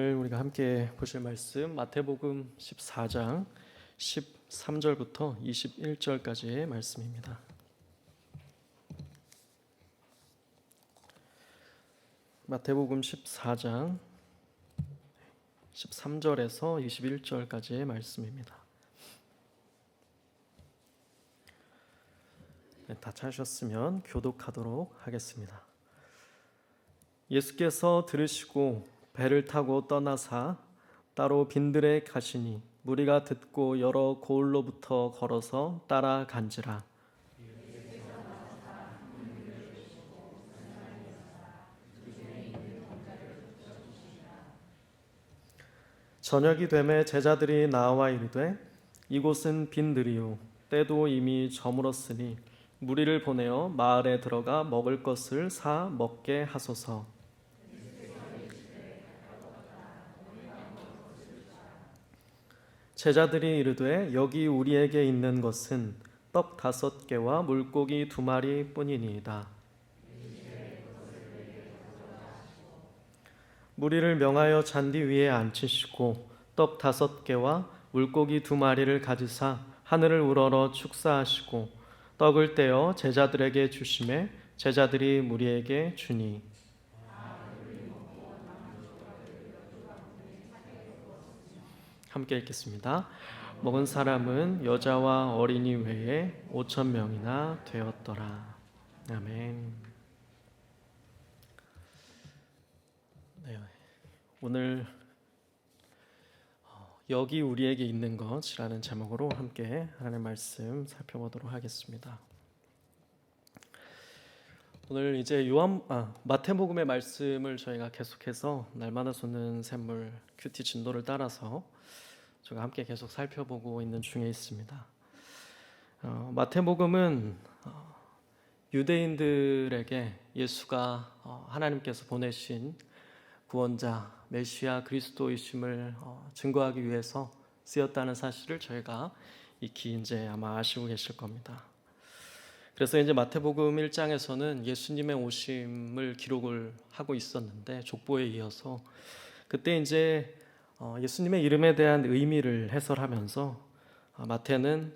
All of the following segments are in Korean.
오늘 우리가 함께 보실 말씀 마태복음 14장 13절부터 21절까지의 말씀입니다. 마태복음 14장 13절에서 21절까지의 말씀입니다. 다 찾으셨으면 교독하도록 하겠습니다. 예수께서 들으시고 배를 타고 떠나사 따로 빈들에 가시니 무리가 듣고 여러 고을로부터 걸어서 따라간지라. 저녁이 되매 제자들이 나와 이르되 이곳은 빈들이요 때도 이미 저물었으니 무리를 보내어 마을에 들어가 먹을 것을 사 먹게 하소서. 제자들이 이르되 여기 우리에게 있는 것은 떡 5개와 물고기 2마리 뿐이니이다. 무리를 명하여 잔디 위에 앉히시고 떡 5개와 물고기 2마리를 가지사 하늘을 우러러 축사하시고 떡을 떼어 제자들에게 주시매 제자들이 무리에게 주니. 함께 읽겠습니다. 먹은 사람은 여자와 어린이 외에 5,000명이나 되었더라. 아멘. 네, 오늘 여기 우리에게 있는 것이라는 제목으로 함께 하나님의 말씀 살펴보도록 하겠습니다. 오늘 이제 마태복음의 말씀을 저희가 계속해서 날마다 솟는 샘물 큐티 진도를 따라서 제가 함께 계속 살펴보고 있는 중에 있습니다. 마태복음은 유대인들에게 예수가 하나님께서 보내신 구원자 메시아 그리스도이심을 증거하기 위해서 쓰였다는 사실을 저희가 익히 이제 아마 아시고 계실 겁니다. 그래서 이제 마태복음 1장에서는 예수님의 오심을 기록을 하고 있었는데 족보에 이어서 그때 이제 예수님의 이름에 대한 의미를 해설하면서 마태는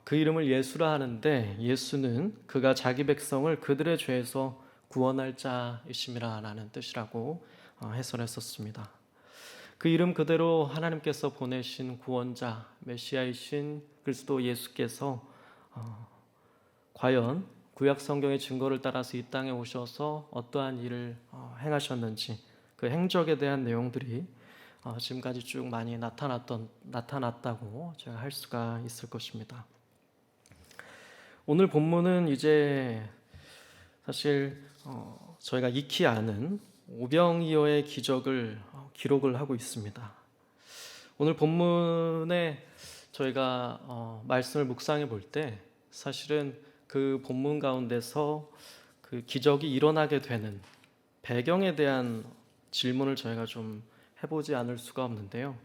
그 이름을 예수라 하는데 예수는 그가 자기 백성을 그들의 죄에서 구원할 자이심이라는 뜻이라고 해설했었습니다. 그 이름 그대로 하나님께서 보내신 구원자 메시아이신 그리스도 예수께서 과연 구약 성경의 증거를 따라서 이 땅에 오셔서 어떠한 일을 행하셨는지 그 행적에 대한 내용들이 지금까지 쭉 많이 나타났다고 제가 할 수가 있을 것입니다. 오늘 본문은 이제 사실 저희가 익히 아는 오병이어의 기적을 기록을 하고 있습니다. 오늘 본문에 저희가 말씀을 묵상해 볼 때 사실은 그 본문 가운데서 그 기적이 일어나게 되는 배경에 대한 질문을 저희가 좀 해보지 않을 수가 없는데요.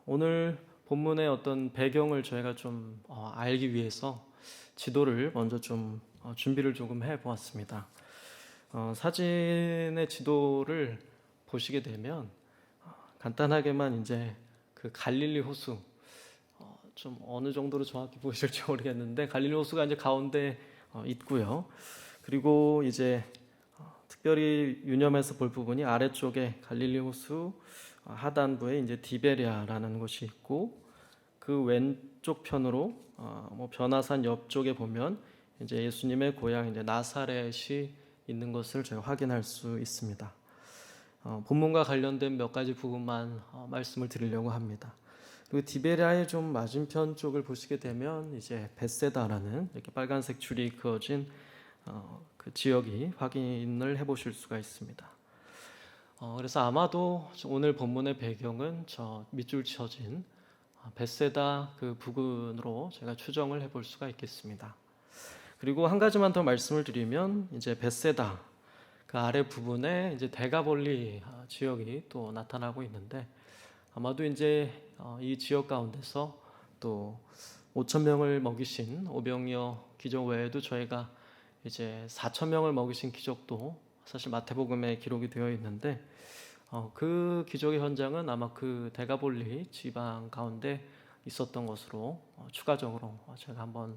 오늘 본문의 어떤 배경을 저희가 좀 알기 위해서 지도를 먼저 좀 준비를 조금 해보았습니다. 사진의 지도를 보시게 되면 간단하게만 이제 그 갈릴리 호수 좀 어느 정도로 정확히 보이실지 모르겠는데 갈릴리 호수가 이제 가운데 있고요. 그리고 이제 특별히 유념해서 볼 부분이 아래쪽에 갈릴리 호수 하단부에 이제 디베랴라는 곳이 있고 그 왼쪽 편으로 변화산 옆쪽에 보면 이제 예수님의 고향 이제 나사렛이 있는 것을 제가 확인할 수 있습니다. 본문과 관련된 몇 가지 부분만 말씀을 드리려고 합니다. 그리고 디베랴의 좀 맞은편 쪽을 보시게 되면 이제 벳세다라는 이렇게 빨간색 줄이 그어진 그 지역이 확인을 해보실 수가 있습니다. 그래서 아마도 오늘 본문의 배경은 저 밑줄 쳐진 벳세다 그 부근으로 제가 추정을 해볼 수가 있겠습니다. 그리고 한 가지만 더 말씀을 드리면 이제 벳세다 그 아래 부분에 이제 대가볼리 지역이 또 나타나고 있는데 아마도 이제 이 지역 가운데서 또 5,000명을 먹이신 오병이어 기적 외에도 저희가 이제 4,000명을 먹이신 기적도 사실 마태복음에 기록이 되어 있는데 그 기적의 현장은 아마 그 데가볼리 지방 가운데 있었던 것으로 추가적으로 제가 한번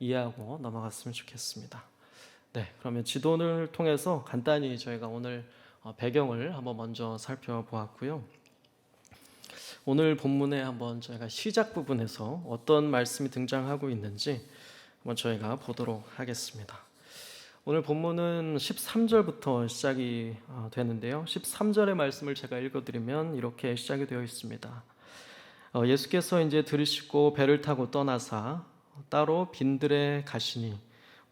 이해하고 넘어갔으면 좋겠습니다. 네, 그러면 지도를 통해서 간단히 저희가 오늘 배경을 한번 먼저 살펴보았고요. 오늘 본문에 한번 저희가 시작 부분에서 어떤 말씀이 등장하고 있는지 한번 저희가 보도록 하겠습니다. 오늘 본문은 13절부터 시작이 되는데요. 13절의 말씀을 제가 읽어드리면 이렇게 시작이 되어 있습니다. 예수께서 이제 들으시고 배를 타고 떠나사 따로 빈들에 가시니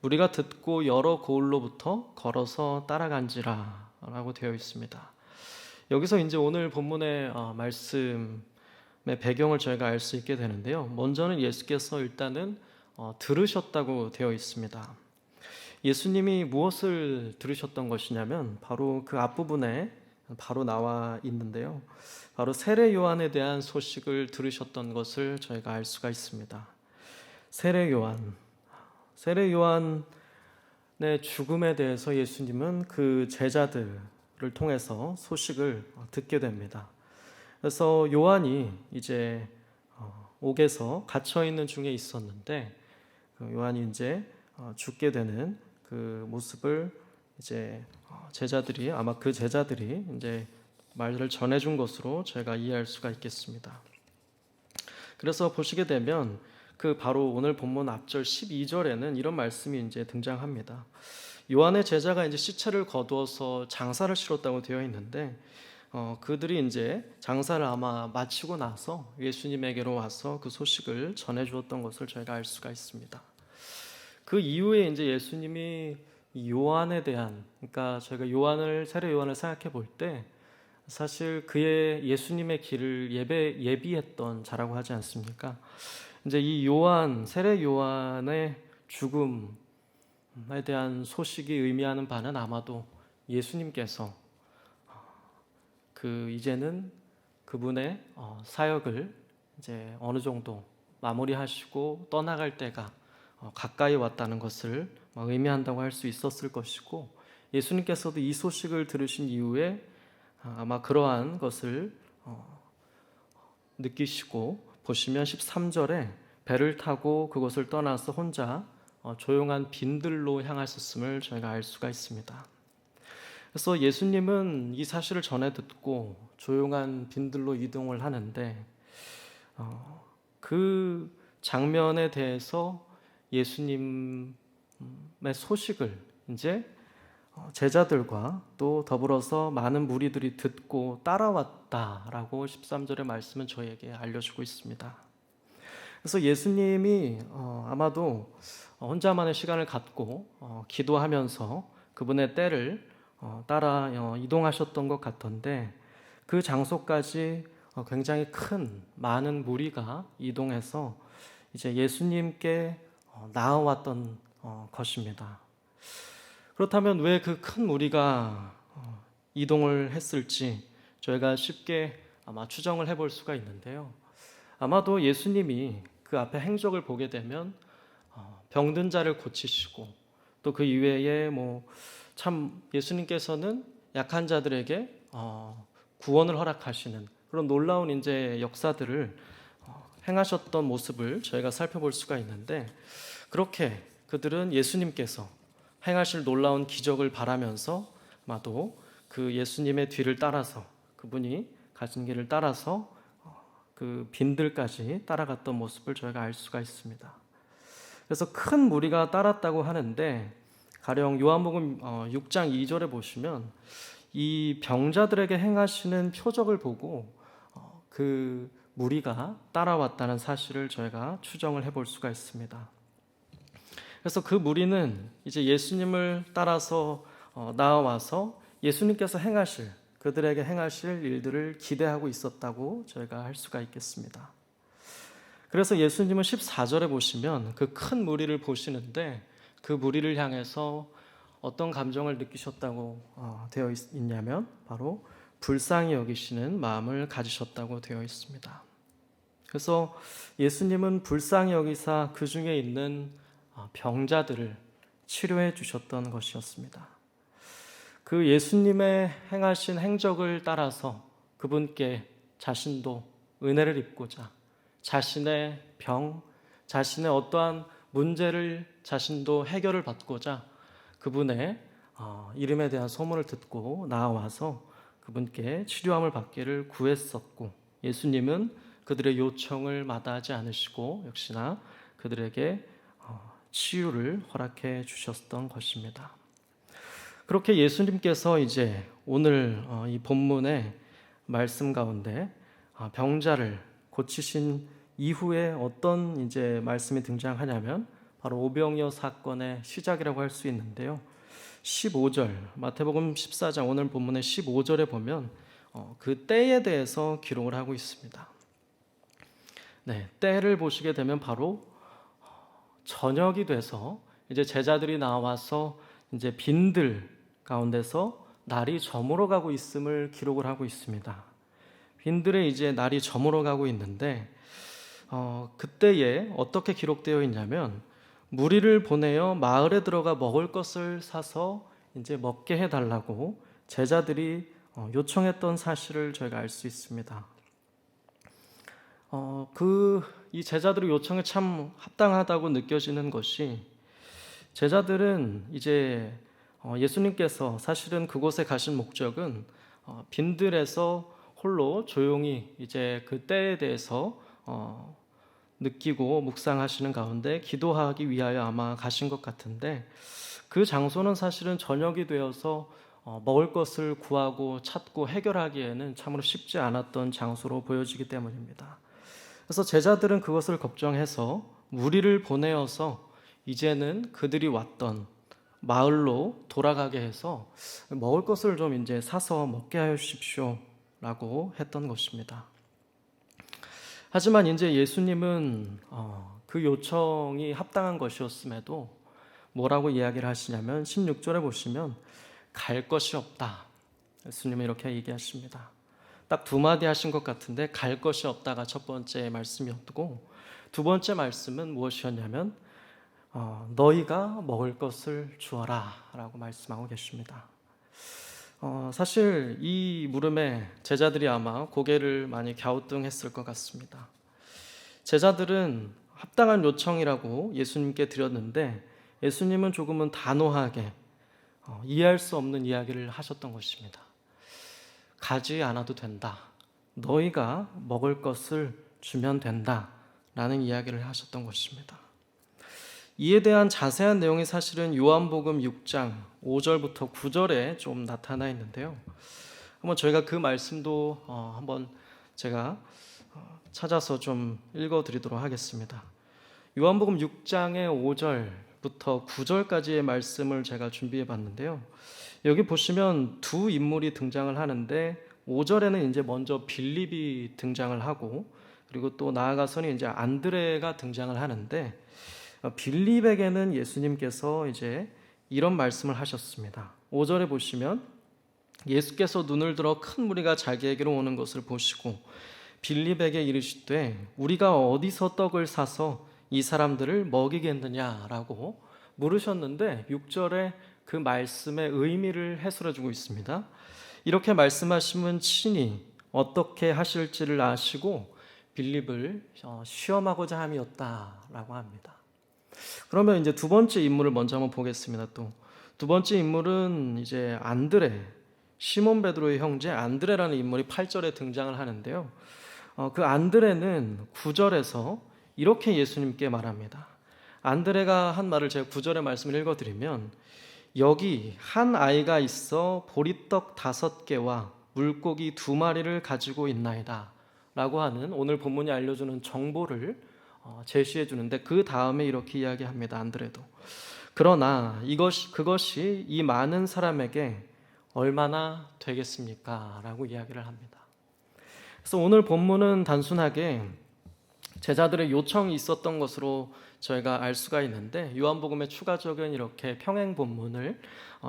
우리가 듣고 여러 고을로부터 걸어서 따라간지라 라고 되어 있습니다. 여기서 이제 오늘 본문의 말씀의 배경을 저희가 알 수 있게 되는데요. 먼저는 예수께서 일단은 들으셨다고 되어 있습니다. 예수님이 무엇을 들으셨던 것이냐면 바로 그 앞부분에 바로 나와 있는데요. 바로 세례 요한에 대한 소식을 들으셨던 것을 저희가 알 수가 있습니다. 세례 요한의 죽음에 대해서 예수님은 그 제자들을 통해서 소식을 듣게 됩니다. 그래서 요한이 이제 옥에서 갇혀 있는 중에 있었는데 요한이 이제 죽게 되는 그 모습을 이제 제자들이 아마 그 제자들이 이제 말을 전해준 것으로 저희가 이해할 수가 있겠습니다. 그래서 보시게 되면 그 바로 오늘 본문 앞절 12절에는 이런 말씀이 이제 등장합니다. 요한의 제자가 이제 시체를 거두어서 장사를 치렀다고 되어 있는데 그들이 이제 장사를 아마 마치고 나서 예수님에게로 와서 그 소식을 전해 주었던 것을 저희가 알 수가 있습니다. 그 이후에 이제 예수님이 요한에 대한, 그러니까 저희가 세례 요한을 생각해 볼 때 사실 그의 예수님의 길을 예비했던 자라고 하지 않습니까? 이제 이 세례 요한의 죽음에 대한 소식이 의미하는 바는 아마도 예수님께서 이제는 그분의 사역을 이제 어느 정도 마무리하시고 떠나갈 때가 가까이 왔다는 것을 의미한다고 할 수 있었을 것이고, 예수님께서도 이 소식을 들으신 이후에 아마 그러한 것을 느끼시고 보시면 13절에 배를 타고 그곳을 떠나서 혼자 조용한 빈들로 향하셨음을 저희가 알 수가 있습니다. 그래서 예수님은 이 사실을 전해 듣고 조용한 빈들로 이동을 하는데 그 장면에 대해서 예수님의 소식을 이제 제자들과 또 더불어서 많은 무리들이 듣고 따라왔다라고 13절의 말씀은 저희에게 알려주고 있습니다. 그래서 예수님이 아마도 혼자만의 시간을 갖고 기도하면서 그분의 때를 따라 이동하셨던 것 같던데, 그 장소까지 굉장히 많은 무리가 이동해서 이제 예수님께 나아왔던 것입니다. 그렇다면 왜 그 큰 무리가 이동을 했을지 저희가 쉽게 아마 추정을 해볼 수가 있는데요. 아마도 예수님이 그 앞에 행적을 보게 되면 병든 자를 고치시고 또 그 이외에 참 예수님께서는 약한 자들에게 구원을 허락하시는 그런 놀라운 이제 역사들을 행하셨던 모습을 저희가 살펴볼 수가 있는데, 그렇게 그들은 예수님께서 행하실 놀라운 기적을 바라면서 아마도 그 예수님의 뒤를 따라서, 그분이 가신 길을 따라서 그 빈들까지 따라갔던 모습을 저희가 알 수가 있습니다. 그래서 큰 무리가 따랐다고 하는데, 가령 요한복음 6장 2절에 보시면 이 병자들에게 행하시는 표적을 보고 그 무리가 따라왔다는 사실을 저희가 추정을 해볼 수가 있습니다. 그래서 그 무리는 이제 예수님을 따라서 나와서 예수님께서 그들에게 행하실 일들을 기대하고 있었다고 저희가 할 수가 있겠습니다. 그래서 예수님은 14절에 보시면 그 큰 무리를 보시는데 그 무리를 향해서 어떤 감정을 느끼셨다고 되어 있냐면 바로 불쌍히 여기시는 마음을 가지셨다고 되어 있습니다. 그래서 예수님은 불쌍히 여기사 그 중에 있는 병자들을 치료해 주셨던 것이었습니다. 그 예수님의 행하신 행적을 따라서 그분께 자신도 은혜를 입고자 자신의 병, 자신의 어떠한 문제를 자신도 해결을 받고자 그분의 이름에 대한 소문을 듣고 나와서 그분께 치료함을 받기를 구했었고, 예수님은 그들의 요청을 마다하지 않으시고 역시나 그들에게 치유를 허락해 주셨던 것입니다. 그렇게 예수님께서 이제 오늘 이 본문의 말씀 가운데 병자를 고치신 이후에 어떤 이제 말씀이 등장하냐면 바로 오병이어 사건의 시작이라고 할 수 있는데요. 15절, 마태복음 14장 오늘 본문의 15절에 보면 그 때에 대해서 기록을 하고 있습니다. 네, 때를 보시게 되면 바로 저녁이 돼서 이제 제자들이 나와서 이제 빈들 가운데서 날이 저물어 가고 있음을 기록을 하고 있습니다. 빈들에 이제 날이 저물어 가고 있는데 그때에 어떻게 기록되어 있냐면 무리를 보내어 마을에 들어가 먹을 것을 사서 이제 먹게 해달라고 제자들이 요청했던 사실을 저희가 알 수 있습니다. 이 제자들의 요청에 참 합당하다고 느껴지는 것이, 제자들은 이제 예수님께서 사실은 그곳에 가신 목적은 빈들에서 홀로 조용히 이제 그 때에 대해서 느끼고 묵상하시는 가운데 기도하기 위하여 아마 가신 것 같은데, 그 장소는 사실은 저녁이 되어서 먹을 것을 구하고 찾고 해결하기에는 참으로 쉽지 않았던 장소로 보여지기 때문입니다. 그래서 제자들은 그것을 걱정해서 무리를 보내어서 이제는 그들이 왔던 마을로 돌아가게 해서 먹을 것을 좀 이제 사서 먹게 하여 주십시오라고 했던 것입니다. 하지만 이제 예수님은 그 요청이 합당한 것이었음에도 뭐라고 이야기를 하시냐면 16절에 보시면 갈 것이 없다. 예수님은 이렇게 얘기하십니다. 딱 두 마디 하신 것 같은데 갈 것이 없다가 첫 번째 말씀이었고, 두 번째 말씀은 무엇이었냐면 너희가 먹을 것을 주어라 라고 말씀하고 계십니다. 사실 이 물음에 제자들이 아마 고개를 많이 갸우뚱했을 것 같습니다. 제자들은 합당한 요청이라고 예수님께 드렸는데 예수님은 조금은 단호하게 이해할 수 없는 이야기를 하셨던 것입니다. 가지 않아도 된다. 너희가 먹을 것을 주면 된다. 라는 이야기를 하셨던 것입니다. 이에 대한 자세한 내용이 사실은 요한복음 6장 5절부터 9절에 좀 나타나 있는데요. 한번 저희가 그 말씀도 한번 제가 찾아서 좀 읽어드리도록 하겠습니다. 요한복음 6장의 5절부터 9절까지의 말씀을 제가 준비해 봤는데요. 여기 보시면 두 인물이 등장을 하는데 5절에는 이제 먼저 빌립이 등장을 하고, 그리고 또 나아가서는 이제 안드레가 등장을 하는데, 빌립에게는 예수님께서 이제 이런 말씀을 하셨습니다. 5절에 보시면 예수께서 눈을 들어 큰 무리가 자기에게로 오는 것을 보시고 빌립에게 이르시되 우리가 어디서 떡을 사서 이 사람들을 먹이겠느냐라고 물으셨는데 6절에 그 말씀의 의미를 해설해 주고 있습니다. 이렇게 말씀하시면 친히 어떻게 하실지를 아시고 빌립을 시험하고자 함이었다라고 합니다. 그러면 이제 두 번째 인물을 먼저 한번 보겠습니다. 또 두 번째 인물은 이제 안드레, 시몬 베드로의 형제 안드레라는 인물이 8절에 등장을 하는데요. 그 안드레는 9절에서 이렇게 예수님께 말합니다. 안드레가 한 말을 제가 9절의 말씀을 읽어드리면 여기 한 아이가 있어 보리떡 5개와 물고기 2마리를 가지고 있나이다 라고 하는 오늘 본문이 알려주는 정보를 제시해 주는데, 그 다음에 이렇게 이야기합니다. 안드레도 그러나 그것이 이 많은 사람에게 얼마나 되겠습니까? 라고 이야기를 합니다. 그래서 오늘 본문은 단순하게 제자들의 요청이 있었던 것으로 저희가 알 수가 있는데, 요한복음의 추가적인 이렇게 평행 본문을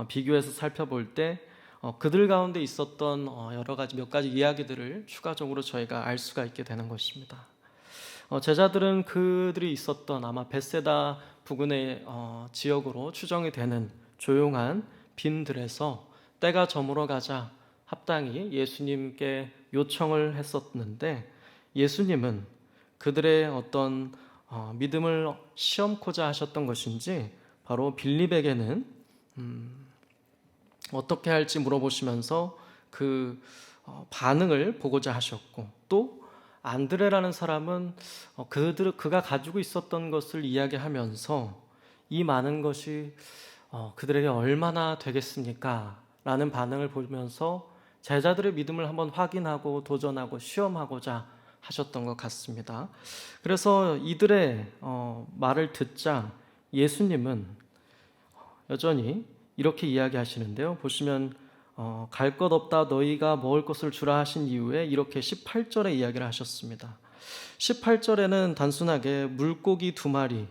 비교해서 살펴볼 때 그들 가운데 있었던 여러 가지 몇 가지 이야기들을 추가적으로 저희가 알 수가 있게 되는 것입니다. 제자들은 그들이 있었던 아마 벳세다 부근의 지역으로 추정이 되는 조용한 빈들에서 때가 저물어 가자 합당히 예수님께 요청을 했었는데, 예수님은 그들의 어떤 믿음을 시험코자 하셨던 것인지 바로 빌립에게는 어떻게 할지 물어보시면서 그 반응을 보고자 하셨고, 또 안드레라는 사람은 그가 가지고 있었던 것을 이야기하면서 이 많은 것이 그들에게 얼마나 되겠습니까? 라는 반응을 보면서 제자들의 믿음을 한번 확인하고 도전하고 시험하고자 하셨던 것 같습니다. 그래서 이들의 말을 듣자 예수님은 여전히 이렇게 이야기하시는데요. 보시면 갈 것 없다 너희가 먹을 것을 주라 하신 이후에 이렇게 18절에 이야기를 하셨습니다. 18절에는 단순하게 물고기 2마리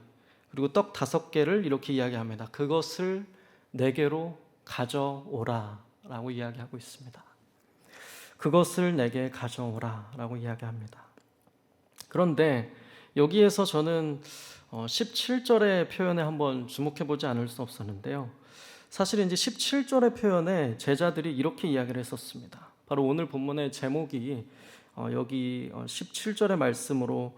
그리고 떡 5개를 이렇게 이야기합니다. 그것을 내게로 가져오라 라고 이야기하고 있습니다. 그것을 내게 가져오라 라고 이야기합니다. 그런데 여기에서 저는 17절의 표현에 한번 주목해 보지 않을 수 없었는데요. 사실 이제 17절의 표현에 제자들이 이렇게 이야기를 했었습니다. 바로 오늘 본문의 제목이 여기 17절의 말씀으로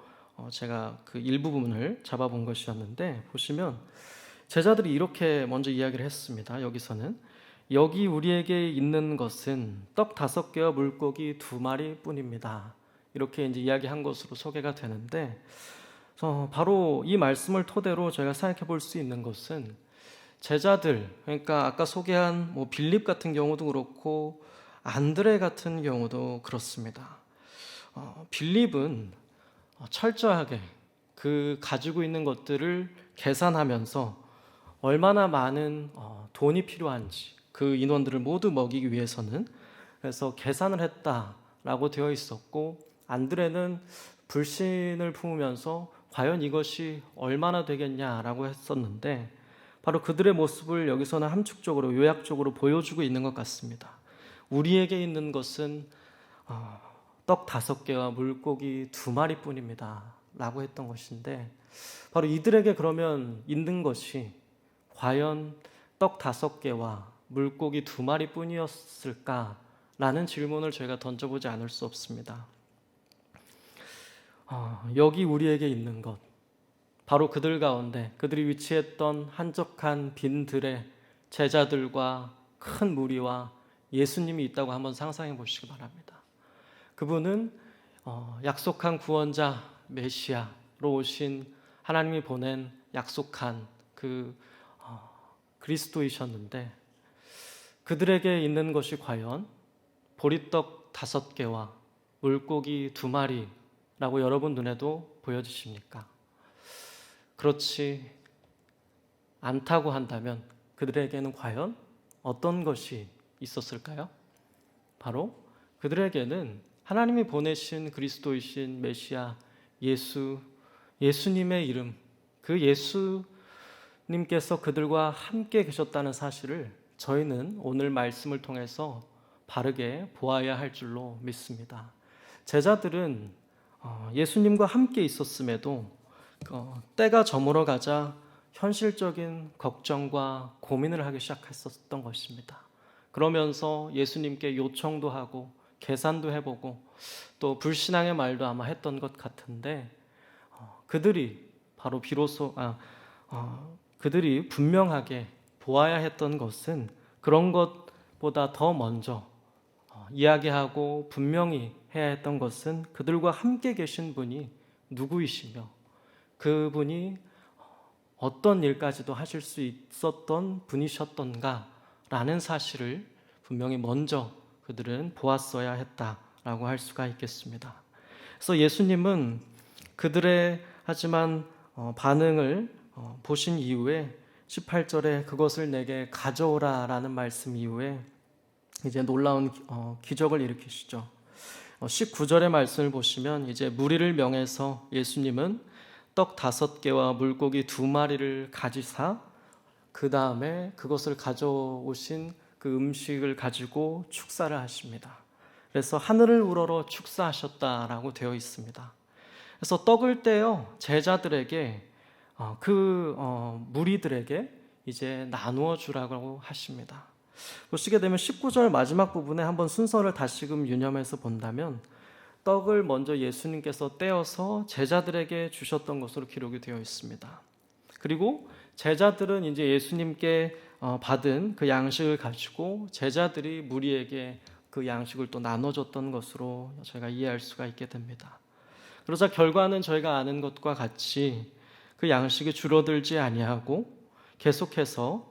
제가 그 일부분을 잡아본 것이었는데, 보시면 제자들이 이렇게 먼저 이야기를 했습니다. 여기서는 여기 우리에게 있는 것은 떡 5개와 물고기 2마리 뿐입니다. 이렇게 이제 이야기한 것으로 소개가 되는데, 바로 이 말씀을 토대로 저희가 생각해 볼 수 있는 것은 제자들, 그러니까 아까 소개한 빌립 같은 경우도 그렇고 안드레 같은 경우도 그렇습니다. 빌립은 철저하게 그 가지고 있는 것들을 계산하면서 얼마나 많은 돈이 필요한지 그 인원들을 모두 먹이기 위해서는, 그래서 계산을 했다라고 되어 있었고, 안드레는 불신을 품으면서 과연 이것이 얼마나 되겠냐라고 했었는데, 바로 그들의 모습을 여기서는 함축적으로 요약적으로 보여주고 있는 것 같습니다. 우리에게 있는 것은 떡 5개와 물고기 2마리 뿐입니다 라고 했던 것인데, 바로 이들에게 그러면 있는 것이 과연 떡 5개와 물고기 2마리 뿐이었을까 라는 질문을 저희가 던져보지 않을 수 없습니다. 여기 우리에게 있는 것, 바로 그들 가운데 그들이 위치했던 한적한 빈들에 제자들과 큰 무리와 예수님이 있다고 한번 상상해 보시기 바랍니다. 그분은 약속한 구원자 메시아로 오신 하나님이 보낸 약속한 그 그리스도이셨는데, 그들에게 있는 것이 과연 보리떡 5개와 물고기 2마리라고 여러분 눈에도 보여지십니까? 그렇지 않다고 한다면 그들에게는 과연 어떤 것이 있었을까요? 바로 그들에게는 하나님이 보내신 그리스도이신 메시아 예수님의 이름, 그 예수님께서 그들과 함께 계셨다는 사실을 저희는 오늘 말씀을 통해서 바르게 보아야 할 줄로 믿습니다. 제자들은 예수님과 함께 있었음에도 때가 저물어 가자 현실적인 걱정과 고민을 하기 시작했었던 것입니다. 그러면서 예수님께 요청도 하고 계산도 해보고 또 불신앙의 말도 아마 했던 것 같은데, 그들이 바로 비로소 그들이 분명하게 보아야 했던 것은 그런 것보다 더 먼저 이야기하고 분명히 해야 했던 것은 그들과 함께 계신 분이 누구이시며 그분이 어떤 일까지도 하실 수 있었던 분이셨던가라는 사실을 분명히 먼저 그들은 보았어야 했다라고 할 수가 있겠습니다. 그래서 예수님은 그들의 하지만 반응을 보신 이후에 18절에 그것을 내게 가져오라 라는 말씀 이후에 이제 놀라운 기적을 일으키시죠. 19절의 말씀을 보시면 이제 무리를 명해서 예수님은 떡 5개와 물고기 2마리를 가지사 그 다음에 그것을 가져오신 그 음식을 가지고 축사를 하십니다. 그래서 하늘을 우러러 축사하셨다라고 되어 있습니다. 그래서 떡을 떼어 제자들에게 무리들에게 이제 나누어 주라고 하십니다. 보시게 되면 19절 마지막 부분에 한번 순서를 다시금 유념해서 본다면 떡을 먼저 예수님께서 떼어서 제자들에게 주셨던 것으로 기록이 되어 있습니다. 그리고 제자들은 이제 예수님께 받은 그 양식을 가지고 제자들이 무리에게 그 양식을 또 나눠줬던 것으로 저희가 이해할 수가 있게 됩니다. 그러자 결과는 저희가 아는 것과 같이 그 양식이 줄어들지 아니하고 계속해서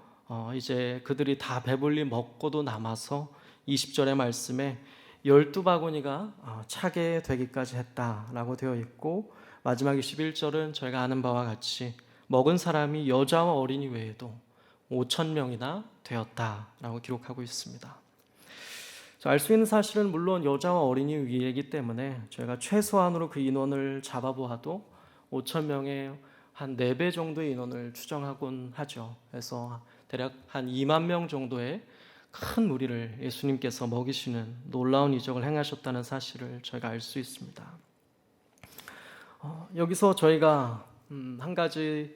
이제 그들이 다 배불리 먹고도 남아서 20절의 말씀에 12바구니가 차게 되기까지 했다라고 되어 있고, 마지막 21절은 저희가 아는 바와 같이 먹은 사람이 여자와 어린이 외에도 5,000명이나 되었다라고 기록하고 있습니다. 알 수 있는 사실은 물론 여자와 어린이 위이기 때문에 저희가 최소한으로 그 인원을 잡아보아도 5,000명의 한 4배 정도의 인원을 추정하곤 하죠. 그래서 대략 한 2만 명 정도의 큰 무리를 예수님께서 먹이시는 놀라운 이적을 행하셨다는 사실을 저희가 알 수 있습니다. 여기서 저희가 한 가지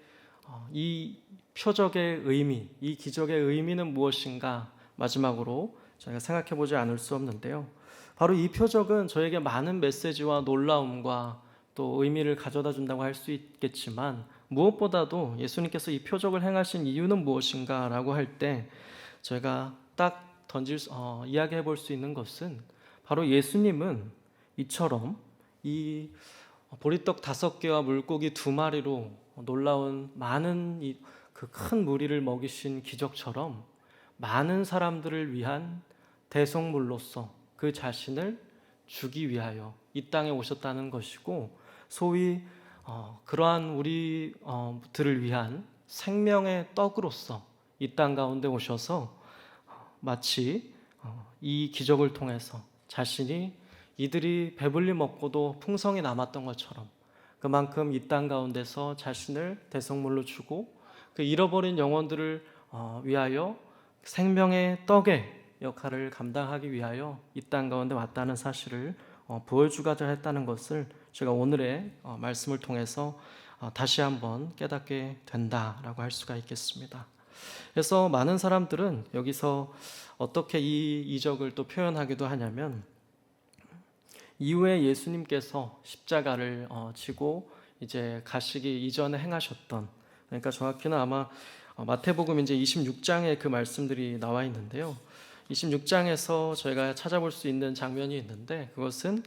이 표적의 의미, 이 기적의 의미는 무엇인가 마지막으로 저희가 생각해 보지 않을 수 없는데요. 바로 이 표적은 저에게 많은 메시지와 놀라움과 또 의미를 가져다 준다고 할 수 있겠지만, 무엇보다도 예수님께서 이 표적을 행하신 이유는 무엇인가 라고 할 때 저희가 딱 이야기해 볼 수 있는 것은 바로 예수님은 이처럼 이 보리떡 5개와 물고기 2마리로 놀라운 많은 그 큰 무리를 먹이신 기적처럼 많은 사람들을 위한 대속물로서 그 자신을 주기 위하여 이 땅에 오셨다는 것이고, 소위 그러한 우리들을 위한 생명의 떡으로서 이 땅 가운데 오셔서 마치 이 기적을 통해서 자신이 이들이 배불리 먹고도 풍성이 남았던 것처럼 그만큼 이 땅 가운데서 자신을 대속물로 주고 그 잃어버린 영혼들을 위하여 생명의 떡의 역할을 감당하기 위하여 이 땅 가운데 왔다는 사실을 보여주고자 했다는 것을 제가 오늘의 말씀을 통해서 다시 한번 깨닫게 된다라고 할 수가 있겠습니다. 그래서 많은 사람들은 여기서 어떻게 이 이적을 또 표현하기도 하냐면, 이후에 예수님께서 십자가를 지고 이제 가시기 이전에 행하셨던, 그러니까 정확히는 아마 마태복음 이제 26장에 그 말씀들이 나와 있는데요. 26장에서 저희가 찾아볼 수 있는 장면이 있는데, 그것은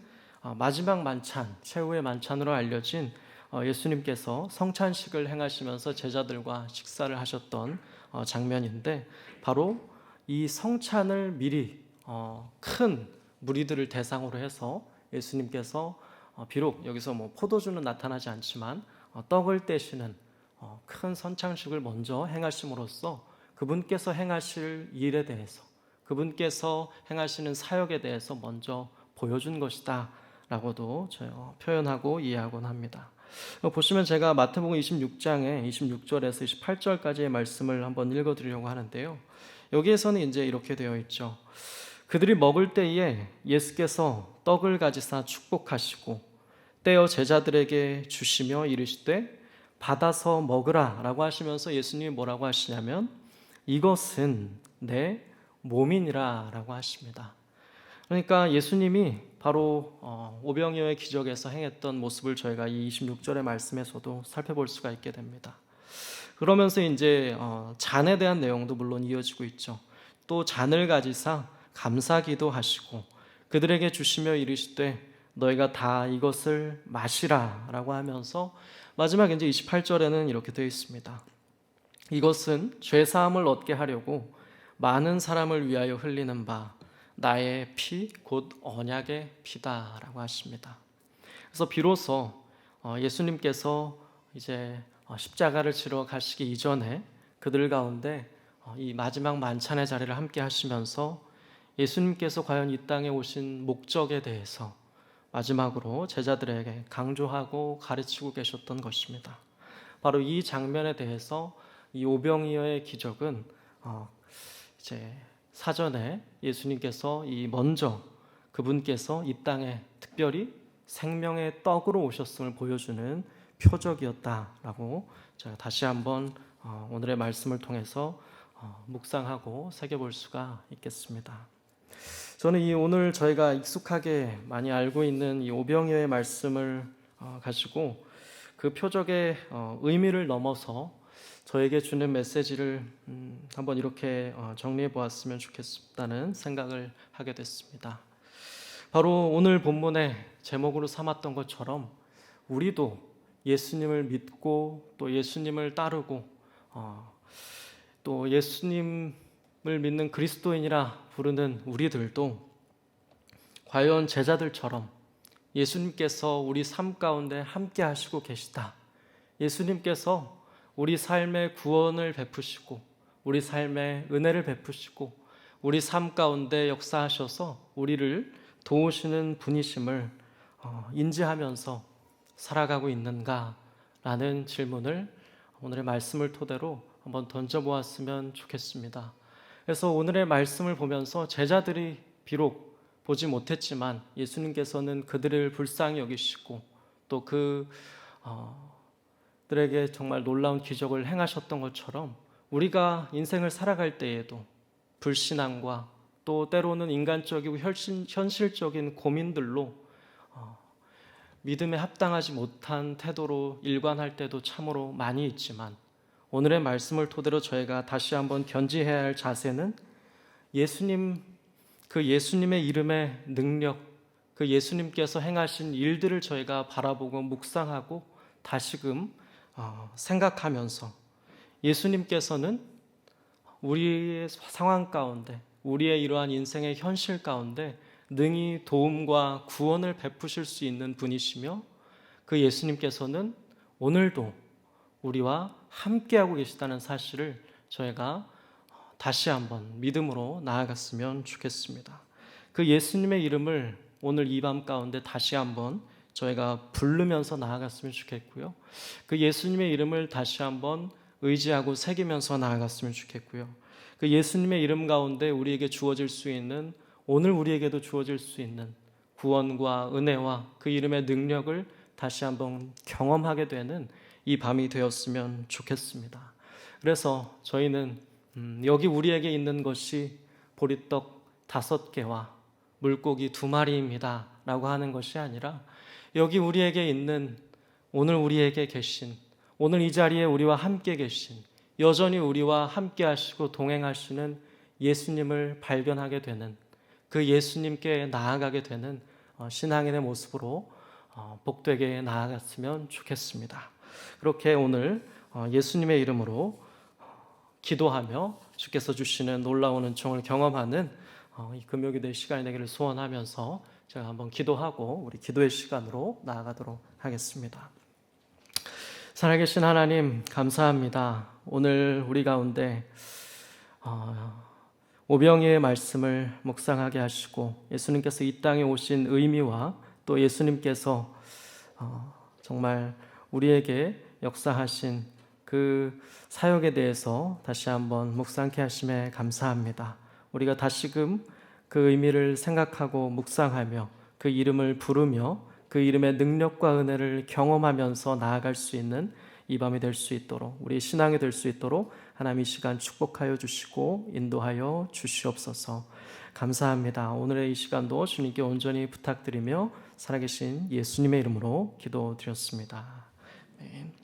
마지막 만찬, 최후의 만찬으로 알려진 예수님께서 성찬식을 행하시면서 제자들과 식사를 하셨던 장면인데, 바로 이 성찬을 미리 큰 무리들을 대상으로 해서 예수님께서 비록 여기서 뭐 포도주는 나타나지 않지만 떡을 떼시는 큰 선창식을 먼저 행하심으로써 그분께서 행하실 일에 대해서, 그분께서 행하시는 사역에 대해서 먼저 보여준 것이다 라고도 표현하고 이해하곤 합니다. 보시면 제가 마태복음 26장에 26절에서 28절까지의 말씀을 한번 읽어드리려고 하는데요. 여기에서는 이제 이렇게 되어 있죠. 그들이 먹을 때에 예수께서 떡을 가지사 축복하시고 떼어 제자들에게 주시며 이르시되 받아서 먹으라 라고 하시면서 예수님이 뭐라고 하시냐면 이것은 내 몸이니라 라고 하십니다. 그러니까 예수님이 바로 오병이어의 기적에서 행했던 모습을 저희가 이 26절의 말씀에서도 살펴볼 수가 있게 됩니다. 그러면서 이제 잔에 대한 내용도 물론 이어지고 있죠. 또 잔을 가지사 감사기도 하시고 그들에게 주시며 이르시되 너희가 다 이것을 마시라 라고 하면서 마지막 이제 28절에는 이렇게 되어 있습니다. 이것은 죄사함을 얻게 하려고 많은 사람을 위하여 흘리는 바 나의 피 곧 언약의 피다라고 하십니다. 그래서 비로소 예수님께서 이제 십자가를 지러 가시기 이전에 그들 가운데 이 마지막 만찬의 자리를 함께 하시면서 예수님께서 과연 이 땅에 오신 목적에 대해서 마지막으로 제자들에게 강조하고 가르치고 계셨던 것입니다. 바로 이 장면에 대해서 이 오병이어의 기적은 이제 사전에 예수님께서 먼저 그분께서 이 땅에 특별히 생명의 떡으로 오셨음을 보여주는 표적이었다라고 제가 다시 한번 오늘의 말씀을 통해서 묵상하고 새겨볼 수가 있겠습니다. 저는 이 오늘 저희가 익숙하게 많이 알고 있는 이 오병이어의 말씀을 가지고 그 표적의 의미를 넘어서 저에게 주는 메시지를 한번 이렇게 정리해 보았으면 좋겠다는 생각을 하게 됐습니다. 바로 오늘 본문의 제목으로 삼았던 것처럼 우리도 예수님을 믿고 또 예수님을 따르고 또 예수님을 믿는 그리스도인이라 부르는 우리들도 과연 제자들처럼 예수님께서 우리 삶 가운데 함께 하시고 계시다. 예수님께서 우리 삶의 구원을 베푸시고 우리 삶의 은혜를 베푸시고 우리 삶 가운데 역사하셔서 우리를 도우시는 분이심을 인지하면서 살아가고 있는가라는 질문을 오늘의 말씀을 토대로 한번 던져보았으면 좋겠습니다. 그래서 오늘의 말씀을 보면서 제자들이 비록 보지 못했지만 예수님께서는 그들을 불쌍히 여기시고 또 그들에게 정말 놀라운 기적을 행하셨던 것처럼 우리가 인생을 살아갈 때에도 불신앙과 또 때로는 인간적이고 현실적인 고민들로 믿음에 합당하지 못한 태도로 일관할 때도 참으로 많이 있지만 오늘의 말씀을 토대로 저희가 다시 한번 견지해야 할 자세는 그 예수님의 이름의 능력, 그 예수님께서 행하신 일들을 저희가 바라보고 묵상하고 다시금 생각하면서 예수님께서는 우리의 상황 가운데 우리의 이러한 인생의 현실 가운데 능히 도움과 구원을 베푸실 수 있는 분이시며 그 예수님께서는 오늘도 우리와 함께하고 계시다는 사실을 저희가 다시 한번 믿음으로 나아갔으면 좋겠습니다. 그 예수님의 이름을 오늘 이 밤 가운데 다시 한번 저희가 부르면서 나아갔으면 좋겠고요. 그 예수님의 이름을 다시 한번 의지하고 새기면서 나아갔으면 좋겠고요. 그 예수님의 이름 가운데 우리에게 주어질 수 있는 오늘 우리에게도 주어질 수 있는 구원과 은혜와 그 이름의 능력을 다시 한번 경험하게 되는 이 밤이 되었으면 좋겠습니다. 그래서 저희는 여기 우리에게 있는 것이 보리떡 5개와 물고기 2마리입니다 라고 하는 것이 아니라 여기 우리에게 있는 오늘 우리에게 계신 오늘 이 자리에 우리와 함께 계신 여전히 우리와 함께 하시고 동행하시는 예수님을 발견하게 되는 그 예수님께 나아가게 되는 신앙인의 모습으로 복되게 나아갔으면 좋겠습니다. 그렇게 오늘 예수님의 이름으로 기도하며 주께서 주시는 놀라운 은총을 경험하는 이 금요기도의 시간이 되기를 소원하면서 제가 한번 기도하고 우리 기도의 시간으로 나아가도록 하겠습니다. 살아계신 하나님 감사합니다. 오늘 우리 가운데 오병이어의 말씀을 묵상하게 하시고 예수님께서 이 땅에 오신 의미와 또 예수님께서 정말 우리에게 역사하신 그 사역에 대해서 다시 한번 묵상케 하심에 감사합니다. 우리가 다시금 그 의미를 생각하고 묵상하며 그 이름을 부르며 그 이름의 능력과 은혜를 경험하면서 나아갈 수 있는 이 밤이 될 수 있도록 우리의 신앙이 될 수 있도록 하나님 이 시간 축복하여 주시고 인도하여 주시옵소서. 감사합니다. 오늘의 이 시간도 주님께 온전히 부탁드리며 살아계신 예수님의 이름으로 기도드렸습니다. 아멘.